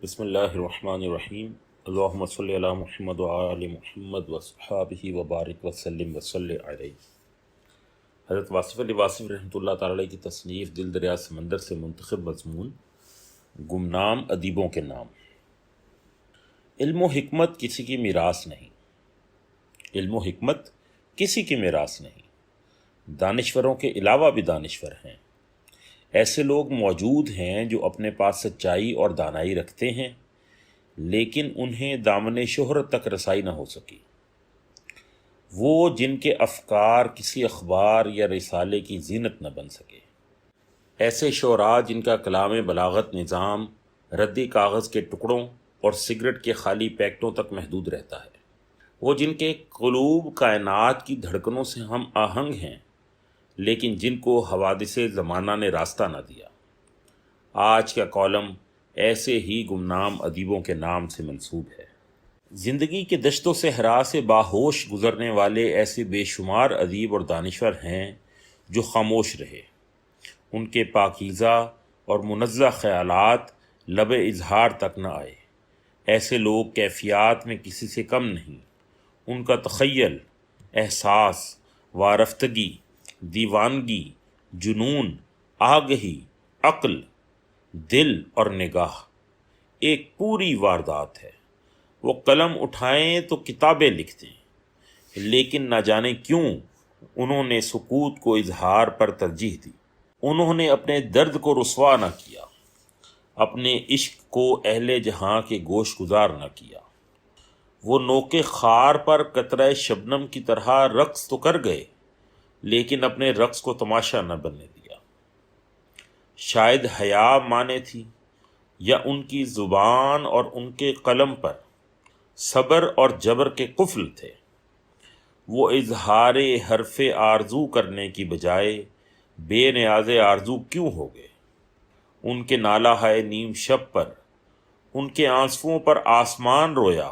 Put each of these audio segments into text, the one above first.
بسم اللہ الرحمن الرحیم اللہم صلی علی محمد وآل محمد وصحابہ وبارک وسلم وصلی علیہ۔ حضرت واصف علی واصف رحمۃ اللہ تعالی علیہ کی تصنیف دل دریا سمندر سے منتخب مضمون گمنام ادیبوں کے نام۔ علم و حکمت کسی کی میراث نہیں، علم و حکمت کسی کی میراث نہیں، دانشوروں کے علاوہ بھی دانشور ہیں۔ ایسے لوگ موجود ہیں جو اپنے پاس سچائی اور دانائی رکھتے ہیں لیکن انہیں دامن شہرت تک رسائی نہ ہو سکی۔ وہ جن کے افکار کسی اخبار یا رسالے کی زینت نہ بن سکے۔ ایسے شعراء جن کا کلام بلاغت نظام ردی کاغذ کے ٹکڑوں اور سگریٹ کے خالی پیکٹوں تک محدود رہتا ہے۔ وہ جن کے قلوب کائنات کی دھڑکنوں سے ہم آہنگ ہیں لیکن جن کو حوادث زمانہ نے راستہ نہ دیا۔ آج کا کالم ایسے ہی گمنام ادیبوں کے نام سے منسوب ہے۔ زندگی کے دشتوں سے ہرا سے باہوش گزرنے والے ایسے بے شمار ادیب اور دانشور ہیں جو خاموش رہے۔ ان کے پاکیزہ اور منزہ خیالات لب اظہار تک نہ آئے۔ ایسے لوگ کیفیات میں کسی سے کم نہیں۔ ان کا تخیل، احساس، وارفتگی، دیوانگی، جنون، آگہی، عقل، دل اور نگاہ ایک پوری واردات ہے۔ وہ قلم اٹھائیں تو کتابیں لکھتے ہیں لیکن نہ جانے کیوں انہوں نے سکوت کو اظہار پر ترجیح دی۔ انہوں نے اپنے درد کو رسوا نہ کیا، اپنے عشق کو اہل جہاں کے گوش گزار نہ کیا۔ وہ نوک خار پر قطرہ شبنم کی طرح رقص تو کر گئے لیکن اپنے رقص کو تماشا نہ بننے دیا۔ شاید حیا مانے تھی یا ان کی زبان اور ان کے قلم پر صبر اور جبر کے قفل تھے۔ وہ اظہار حرف آرزو کرنے کی بجائے بے نیاز آرزو کیوں ہو گئے؟ ان کے نالہ ہے نیم شب پر، ان کے آنسوؤں پر آسمان رویا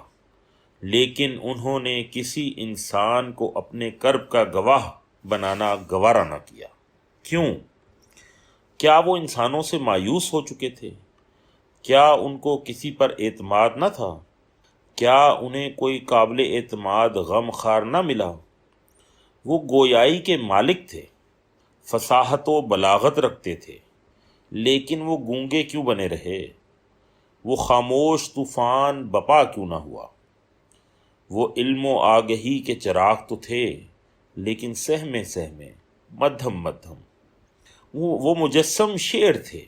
لیکن انہوں نے کسی انسان کو اپنے کرب کا گواہ بنانا گوارا نہ کیا۔ کیوں؟ کیا وہ انسانوں سے مایوس ہو چکے تھے؟ کیا ان کو کسی پر اعتماد نہ تھا؟ کیا انہیں کوئی قابل اعتماد غم خار نہ ملا؟ وہ گویائی کے مالک تھے، فصاحت و بلاغت رکھتے تھے لیکن وہ گونگے کیوں بنے رہے؟ وہ خاموش طوفان بپا کیوں نہ ہوا؟ وہ علم و آگہی کے چراغ تو تھے لیکن سہمے سہمے، مدھم مدھم۔ وہ مجسم شعر تھے،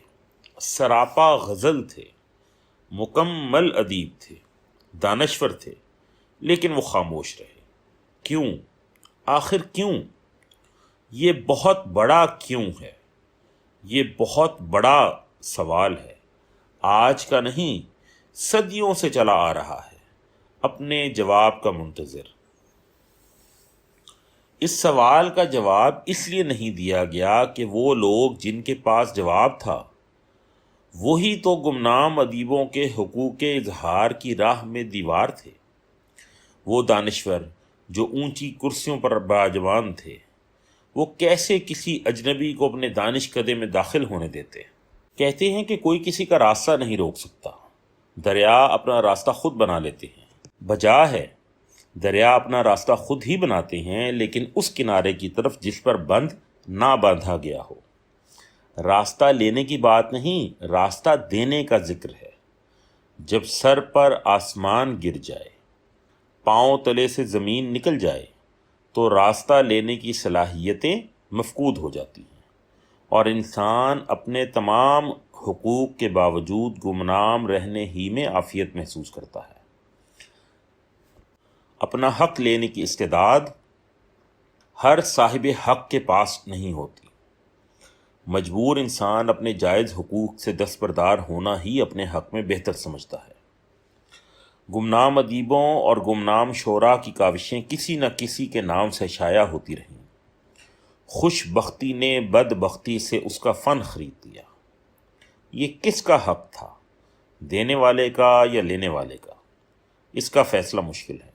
سراپا غزل تھے، مکمل ادیب تھے، دانشور تھے لیکن وہ خاموش رہے۔ کیوں؟ آخر کیوں؟ یہ بہت بڑا کیوں ہے، یہ بہت بڑا سوال ہے۔ آج کا نہیں، صدیوں سے چلا آ رہا ہے، اپنے جواب کا منتظر۔ اس سوال کا جواب اس لیے نہیں دیا گیا کہ وہ لوگ جن کے پاس جواب تھا وہی تو گمنام ادیبوں کے حقوق اظہار کی راہ میں دیوار تھے۔ وہ دانشور جو اونچی کرسیوں پر باجوان تھے، وہ کیسے کسی اجنبی کو اپنے دانش کدے میں داخل ہونے دیتے؟ کہتے ہیں کہ کوئی کسی کا راستہ نہیں روک سکتا، دریا اپنا راستہ خود بنا لیتے ہیں۔ بجا ہے دریا اپنا راستہ خود ہی بناتے ہیں لیکن اس کنارے کی طرف جس پر بند نہ باندھا گیا ہو۔ راستہ لینے کی بات نہیں، راستہ دینے کا ذکر ہے۔ جب سر پر آسمان گر جائے، پاؤں تلے سے زمین نکل جائے تو راستہ لینے کی صلاحیتیں مفقود ہو جاتی ہیں اور انسان اپنے تمام حقوق کے باوجود گمنام رہنے ہی میں عافیت محسوس کرتا ہے۔ اپنا حق لینے کی استعداد ہر صاحب حق کے پاس نہیں ہوتی۔ مجبور انسان اپنے جائز حقوق سے دستبردار ہونا ہی اپنے حق میں بہتر سمجھتا ہے۔ گمنام ادیبوں اور گمنام شعراء کی کاوشیں کسی نہ کسی کے نام سے شائع ہوتی رہیں۔ خوش بختی نے بد بختی سے اس کا فن خرید لیا۔ یہ کس کا حق تھا، دینے والے کا یا لینے والے کا؟ اس کا فیصلہ مشکل ہے۔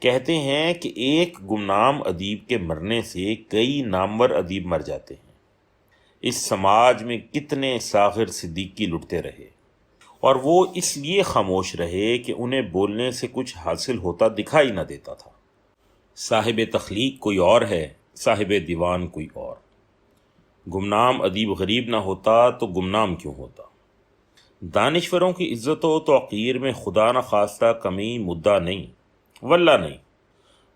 کہتے ہیں کہ ایک گمنام ادیب کے مرنے سے کئی نامور ادیب مر جاتے ہیں۔ اس سماج میں کتنے ساغر صدیقی لٹتے رہے، اور وہ اس لیے خاموش رہے کہ انہیں بولنے سے کچھ حاصل ہوتا دکھائی نہ دیتا تھا۔ صاحب تخلیق کوئی اور ہے، صاحب دیوان کوئی اور۔ گمنام ادیب غریب نہ ہوتا تو گمنام کیوں ہوتا؟ دانشوروں کی عزت و توقیر میں خدا نخواستہ کمی مدعا نہیں، واللہ نہیں۔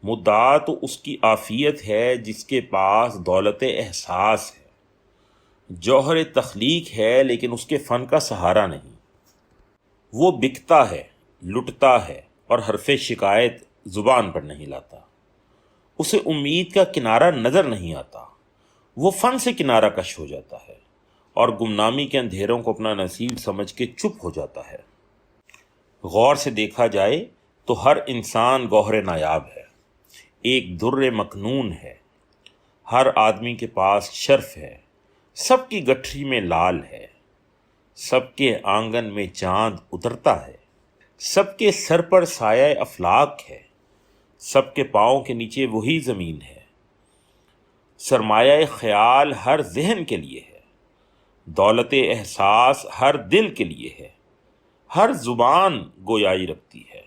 مدعا تو اس کی عافیت ہے جس کے پاس دولت احساس ہے، جوہر تخلیق ہے لیکن اس کے فن کا سہارا نہیں۔ وہ بکتا ہے، لٹتا ہے اور حرف شکایت زبان پر نہیں لاتا۔ اسے امید کا کنارہ نظر نہیں آتا، وہ فن سے کنارہ کش ہو جاتا ہے اور گمنامی کے اندھیروں کو اپنا نصیب سمجھ کے چپ ہو جاتا ہے۔ غور سے دیکھا جائے تو ہر انسان گوہر نایاب ہے، ایک در مکنون ہے۔ ہر آدمی کے پاس شرف ہے، سب کی گٹھری میں لال ہے، سب کے آنگن میں چاند اترتا ہے، سب کے سر پر سایہ افلاک ہے، سب کے پاؤں کے نیچے وہی زمین ہے۔ سرمایہ خیال ہر ذہن کے لیے ہے، دولت احساس ہر دل کے لیے ہے۔ ہر زبان گویائی رکھتی ہے،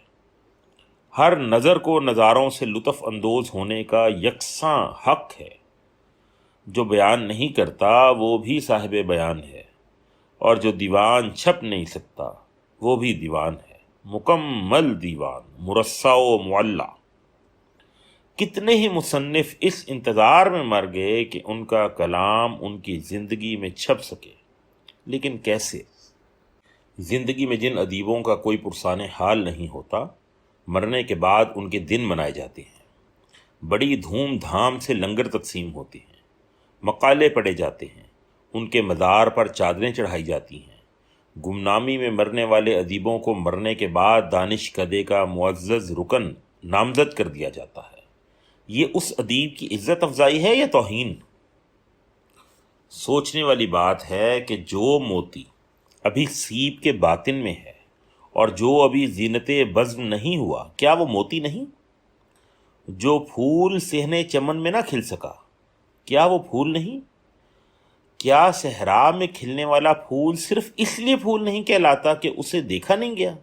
ہر نظر کو نظاروں سے لطف اندوز ہونے کا یکساں حق ہے۔ جو بیان نہیں کرتا وہ بھی صاحب بیان ہے، اور جو دیوان چھپ نہیں سکتا وہ بھی دیوان ہے، مکمل دیوان، مرصع و معلّہ۔ کتنے ہی مصنف اس انتظار میں مر گئے کہ ان کا کلام ان کی زندگی میں چھپ سکے، لیکن کیسے؟ زندگی میں جن ادیبوں کا کوئی پرسان حال نہیں ہوتا، مرنے کے بعد ان کے دن منائے جاتے ہیں، بڑی دھوم دھام سے لنگر تقسیم ہوتے ہیں، مقالے پڑھے جاتے ہیں، ان کے مزار پر چادریں چڑھائی جاتی ہیں۔ گمنامی میں مرنے والے ادیبوں کو مرنے کے بعد دانش کدے کا معزز رکن نامزد کر دیا جاتا ہے۔ یہ اس ادیب کی عزت افزائی ہے یا توہین؟ سوچنے والی بات ہے کہ جو موتی ابھی سیب کے باطن میں ہے اور جو ابھی زینت بزم نہیں ہوا، کیا وہ موتی نہیں؟ جو پھول صحن چمن میں نہ کھل سکا، کیا وہ پھول نہیں؟ کیا صحرا میں کھلنے والا پھول صرف اس لیے پھول نہیں کہلاتا کہ اسے دیکھا نہیں گیا؟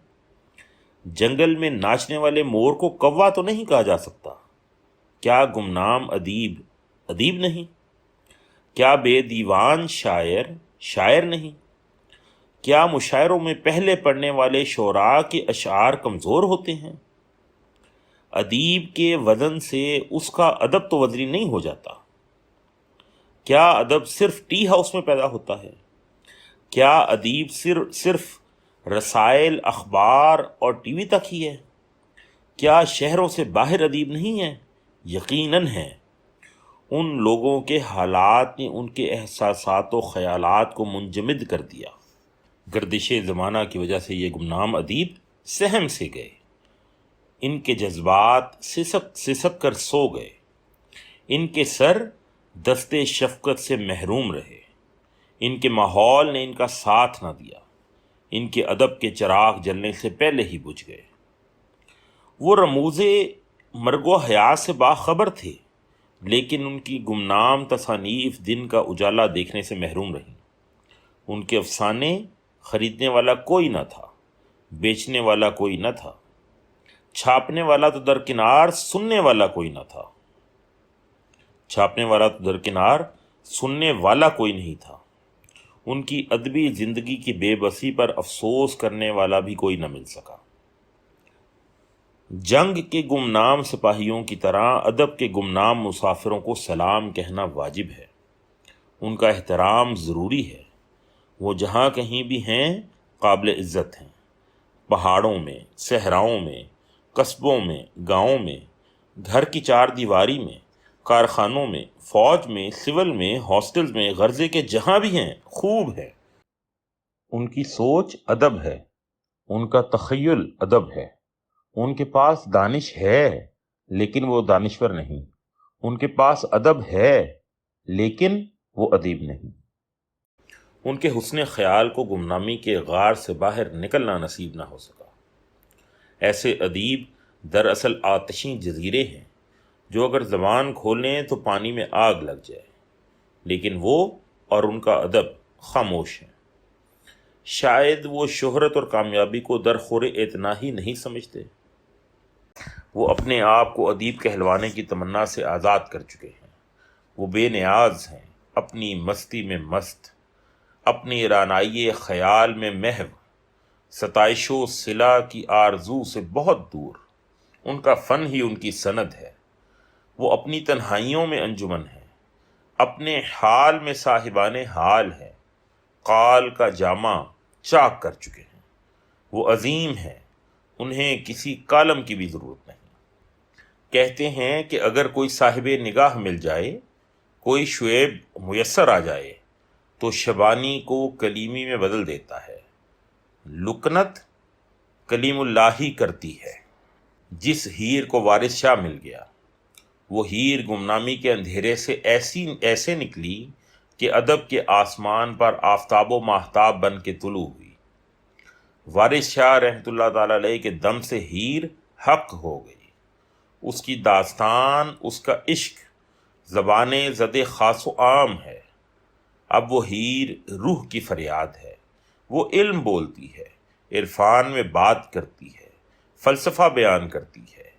جنگل میں ناچنے والے مور کو کوا تو نہیں کہا جا سکتا؟ کیا گمنام ادیب ادیب نہیں؟ کیا بے دیوان شاعر شاعر نہیں؟ کیا مشاعروں میں پہلے پڑھنے والے شعراء کے اشعار کمزور ہوتے ہیں؟ ادیب کے وزن سے اس کا ادب تو وزنی نہیں ہو جاتا۔ کیا ادب صرف ٹی ہاؤس میں پیدا ہوتا ہے؟ کیا ادیب صرف رسائل، اخبار اور ٹی وی تک ہی ہے؟ کیا شہروں سے باہر ادیب نہیں ہے؟ یقیناً ہے۔ ان لوگوں کے حالات نے ان کے احساسات و خیالات کو منجمد کر دیا۔ گردش زمانہ کی وجہ سے یہ گمنام ادیب سہم سے گئے، ان کے جذبات سسک کر سو گئے، ان کے سر دستے شفقت سے محروم رہے، ان کے ماحول نے ان کا ساتھ نہ دیا، ان کے ادب کے چراغ جلنے سے پہلے ہی بجھ گئے۔ وہ رموز مرگ و حیات سے باخبر تھے، لیکن ان کی گمنام تصانیف دن کا اجالا دیکھنے سے محروم رہیں۔ ان کے افسانے خریدنے والا کوئی نہ تھا، بیچنے والا کوئی نہ تھا، چھاپنے والا تو درکنار، سننے والا کوئی نہ تھا۔ چھاپنے والا تو درکنار، سننے والا کوئی نہیں تھا۔ ان کی ادبی زندگی کی بے بسی پر افسوس کرنے والا بھی کوئی نہ مل سکا۔ جنگ کے گمنام سپاہیوں کی طرح ادب کے گمنام مسافروں کو سلام کہنا واجب ہے، ان کا احترام ضروری ہے۔ وہ جہاں کہیں بھی ہیں قابل عزت ہیں، پہاڑوں میں، صحراؤں میں، قصبوں میں، گاؤں میں، گھر کی چار دیواری میں، کارخانوں میں، فوج میں، سول میں، ہاسٹلز میں، غرضے کے جہاں بھی ہیں خوب ہے۔ ان کی سوچ ادب ہے، ان کا تخیل ادب ہے۔ ان کے پاس دانش ہے لیکن وہ دانشور نہیں، ان کے پاس ادب ہے لیکن وہ ادیب نہیں۔ ان کے حسن خیال کو گمنامی کے غار سے باہر نکلنا نصیب نہ ہو سکا۔ ایسے ادیب دراصل آتشیں جزیرے ہیں جو اگر زبان کھولیں تو پانی میں آگ لگ جائے، لیکن وہ اور ان کا ادب خاموش ہیں۔ شاید وہ شہرت اور کامیابی کو درخور اعتنا ہی نہیں سمجھتے۔ وہ اپنے آپ کو ادیب کہلوانے کی تمنا سے آزاد کر چکے ہیں۔ وہ بے نیاز ہیں، اپنی مستی میں مست، اپنی رانائی خیال میں محو، ستائش و صلہ کی آرزو سے بہت دور۔ ان کا فن ہی ان کی سند ہے۔ وہ اپنی تنہائیوں میں انجمن ہیں، اپنے حال میں صاحبان حال ہیں، قال کا جامہ چاک کر چکے ہیں۔ وہ عظیم ہیں، انہیں کسی کالم کی بھی ضرورت نہیں۔ کہتے ہیں کہ اگر کوئی صاحب نگاہ مل جائے، کوئی شعیب میسر آ جائے تو شبانی کو کلیمی میں بدل دیتا ہے۔ لکنت کلیم اللہ ہی کرتی ہے۔ جس ہیر کو وارث شاہ مل گیا، وہ ہیر گمنامی کے اندھیرے سے ایسے نکلی کہ ادب کے آسمان پر آفتاب و ماہتاب بن کے طلوع ہوئی۔ وارث شاہ رحمۃ اللہ تعالی علیہ کے دم سے ہیر حق ہو گئی۔ اس کی داستان، اس کا عشق زبان زد خاص و عام ہے۔ اب وہ ہیر روح کی فریاد ہے۔ وہ علم بولتی ہے، عرفان میں بات کرتی ہے، فلسفہ بیان کرتی ہے،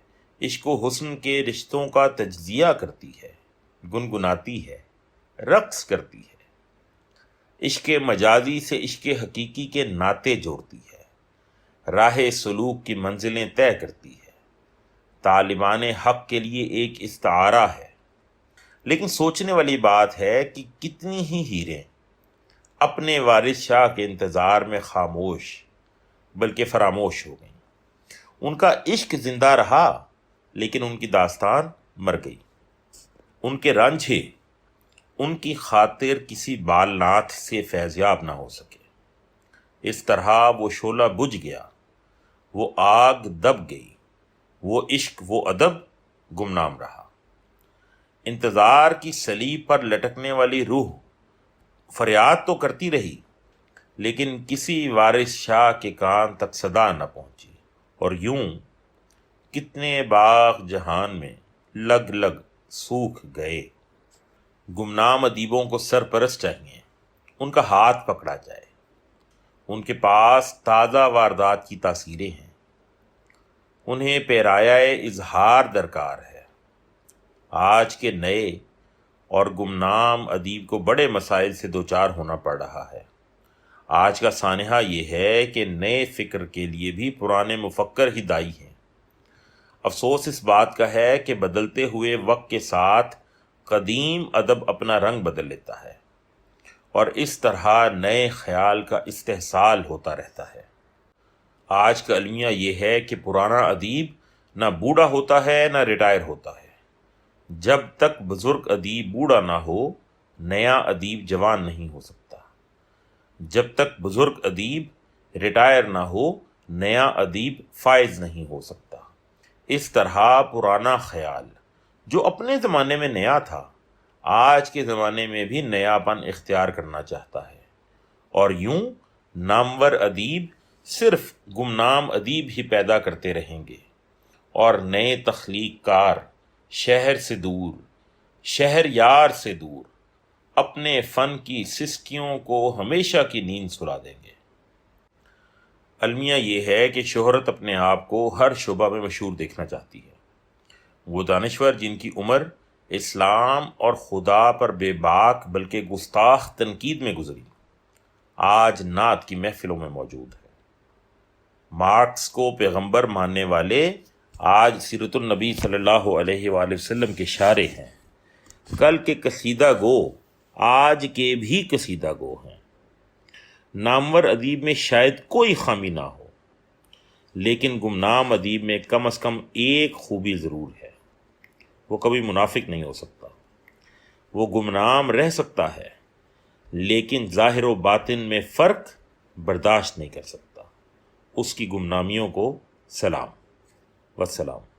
عشق و حسن کے رشتوں کا تجزیہ کرتی ہے، گنگناتی ہے، رقص کرتی ہے، عشق مجازی سے عشق حقیقی کے ناطے جوڑتی ہے، راہ سلوک کی منزلیں طے کرتی ہے، طالبان حق کے لیے ایک استعارہ ہے۔ لیکن سوچنے والی بات ہے کہ کتنی ہی ہیریں اپنے وارث شاہ کے انتظار میں خاموش بلکہ فراموش ہو گئیں۔ ان کا عشق زندہ رہا لیکن ان کی داستان مر گئی۔ ان کے رانجھے، ان کی خاطر کسی بال ناتھ سے فیضیاب نہ ہو سکے۔ اس طرح وہ شعلہ بجھ گیا، وہ آگ دب گئی، وہ عشق، وہ ادب گمنام رہا۔ انتظار کی صلیب پر لٹکنے والی روح فریاد تو کرتی رہی لیکن کسی وارث شاہ کے کان تک صدا نہ پہنچی، اور یوں کتنے باغ جہان میں لگ لگ سوکھ گئے۔ گمنام ادیبوں کو سرپرست چاہیے، ان کا ہاتھ پکڑا جائے۔ ان کے پاس تازہ واردات کی تاثیریں ہیں، انہیں پیرایا اظہار درکار ہے۔ آج کے نئے اور گمنام ادیب کو بڑے مسائل سے دوچار ہونا پڑ رہا ہے۔ آج کا سانحہ یہ ہے کہ نئے فکر کے لیے بھی پرانے مفکر ہی دائی ہیں۔ افسوس اس بات کا ہے کہ بدلتے ہوئے وقت کے ساتھ قدیم ادب اپنا رنگ بدل لیتا ہے اور اس طرح نئے خیال کا استحصال ہوتا رہتا ہے۔ آج کا المیہ یہ ہے کہ پرانا ادیب نہ بوڑھا ہوتا ہے نہ ریٹائر ہوتا ہے۔ جب تک بزرگ ادیب بوڑھا نہ ہو، نیا ادیب جوان نہیں ہو سکتا۔ جب تک بزرگ ادیب ریٹائر نہ ہو، نیا ادیب فائز نہیں ہو سکتا۔ اس طرح پرانا خیال جو اپنے زمانے میں نیا تھا، آج کے زمانے میں بھی نیا پن اختیار کرنا چاہتا ہے، اور یوں نامور ادیب صرف گمنام ادیب ہی پیدا کرتے رہیں گے، اور نئے تخلیق کار شہر سے دور، شہر یار سے دور اپنے فن کی سسکیوں کو ہمیشہ کی نیند سلا دیں گے۔ المیہ یہ ہے کہ شہرت اپنے آپ کو ہر شعبہ میں مشہور دیکھنا چاہتی ہے۔ وہ دانشور جن کی عمر اسلام اور خدا پر بے باک بلکہ گستاخ تنقید میں گزری، آج نعت کی محفلوں میں موجود ہے۔ مارکس کو پیغمبر ماننے والے آج سیرت النبی صلی اللہ علیہ وآلہ وسلم کے شارح ہیں۔ کل کے قصیدہ گو آج کے بھی قصیدہ گو ہیں۔ نامور ادیب میں شاید کوئی خامی نہ ہو، لیکن گمنام ادیب میں کم از کم ایک خوبی ضرور ہے، وہ کبھی منافق نہیں ہو سکتا۔ وہ گمنام رہ سکتا ہے لیکن ظاہر و باطن میں فرق برداشت نہیں کر سکتا۔ اس کی گمنامیوں کو سلام والسلام۔